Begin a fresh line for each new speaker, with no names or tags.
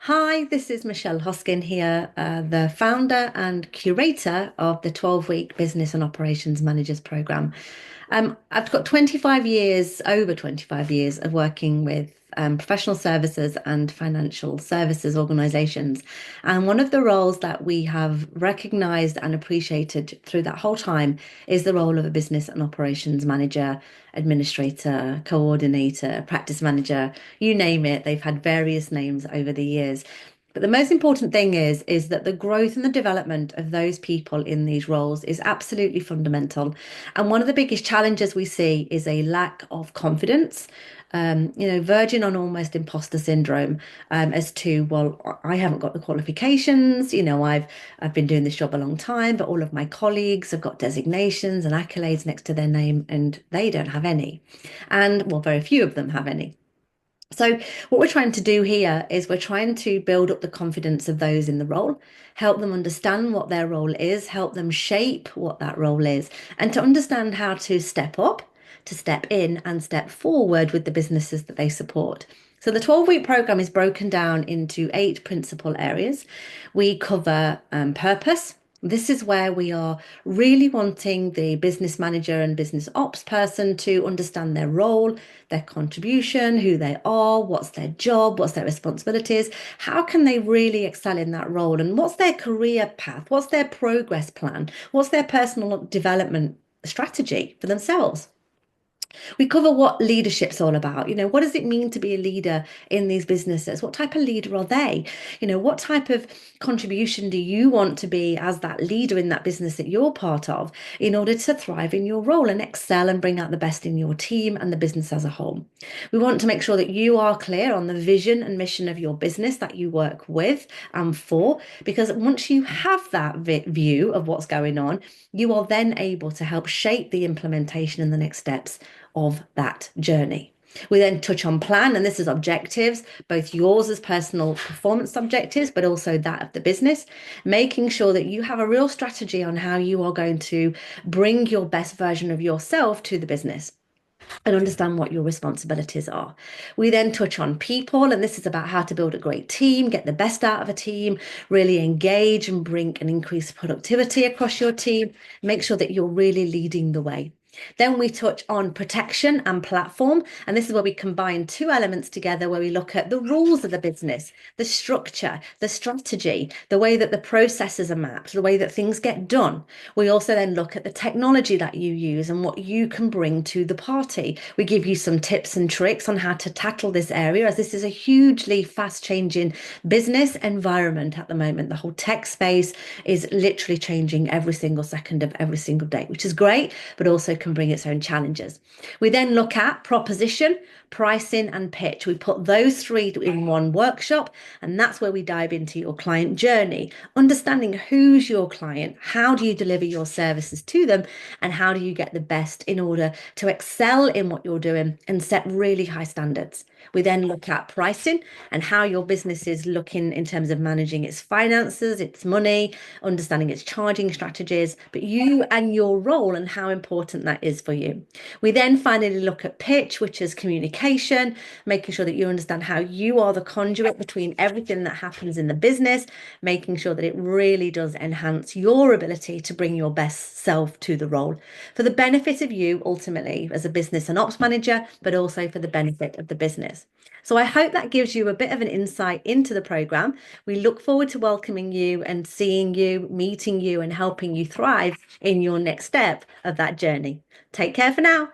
Hi, this is Michelle Hoskin here, the founder and curator of the 12-week Business and Operations Managers Program. I've got 25 years, over 25 years of working with professional services and financial services organizations. And one of the roles that we have recognized and appreciated through that whole time is the role of a business and operations manager, administrator, coordinator, practice manager, you name it. They've had various names over the years. But the most important thing is that the growth and the development of those people in these roles is absolutely fundamental. And one of the biggest challenges we see is a lack of confidence, verging on almost imposter syndrome, as to, well, I haven't got the qualifications, I've been doing this job a long time, but all of my colleagues have got designations and accolades next to their name, and they don't have any. And well, very few of them have any. So, what we're trying to do here is we're trying to build up the confidence of those in the role, help them understand what their role is, help them shape what that role is, and to understand how to step up, to step in, and step forward with the businesses that they support. So, the 12-week program is broken down into 8 principal areas. We cover purpose. This is where we are really wanting the business manager and business ops person to understand their role, their contribution, who they are, what's their job, what's their responsibilities, how can they really excel in that role, and what's their career path, what's their progress plan, what's their personal development strategy for themselves. We cover what leadership's all about. What does it mean to be a leader in these businesses? What type of leader are they? What type of contribution do you want to be as that leader in that business that you're part of in order to thrive in your role and excel and bring out the best in your team and the business as a whole? We want to make sure that you are clear on the vision and mission of your business that you work with and for, because once you have that view of what's going on, you are then able to help shape the implementation and the next steps of that journey. We then touch on plan, and this is objectives, both yours as personal performance objectives, but also that of the business, making sure that you have a real strategy on how you are going to bring your best version of yourself to the business and understand what your responsibilities are. We then touch on people, and this is about how to build a great team, get the best out of a team, really engage and bring an increased productivity across your team, make sure that you're really leading the way. Then we touch on protection and platform. And this is where we combine 2 elements together, where we look at the rules of the business, the structure, the strategy, the way that the processes are mapped, the way that things get done. We also then look at the technology that you use and what you can bring to the party. We give you some tips and tricks on how to tackle this area, as this is a hugely fast changing business environment at the moment. The whole tech space is literally changing every single second of every single day, which is great, but also can bring its own challenges. We then look at proposition, pricing, and pitch. We put those 3 in one workshop, and that's where we dive into your client journey, understanding who's your client, how do you deliver your services to them, and how do you get the best in order to excel in what you're doing and set really high standards. We then look at pricing and how your business is looking in terms of managing its finances, its money, understanding its charging strategies, but you and your role and how important that is for you. We then finally look at pitch, which is communication, making sure that you understand how you are the conduit between everything that happens in the business, making sure that it really does enhance your ability to bring your best self to the role for the benefit of you ultimately as a business and ops manager, but also for the benefit of the business. So I hope that gives you a bit of an insight into the program. We look forward to welcoming you and seeing you, meeting you, and helping you thrive in your next step of that journey. Take care for now.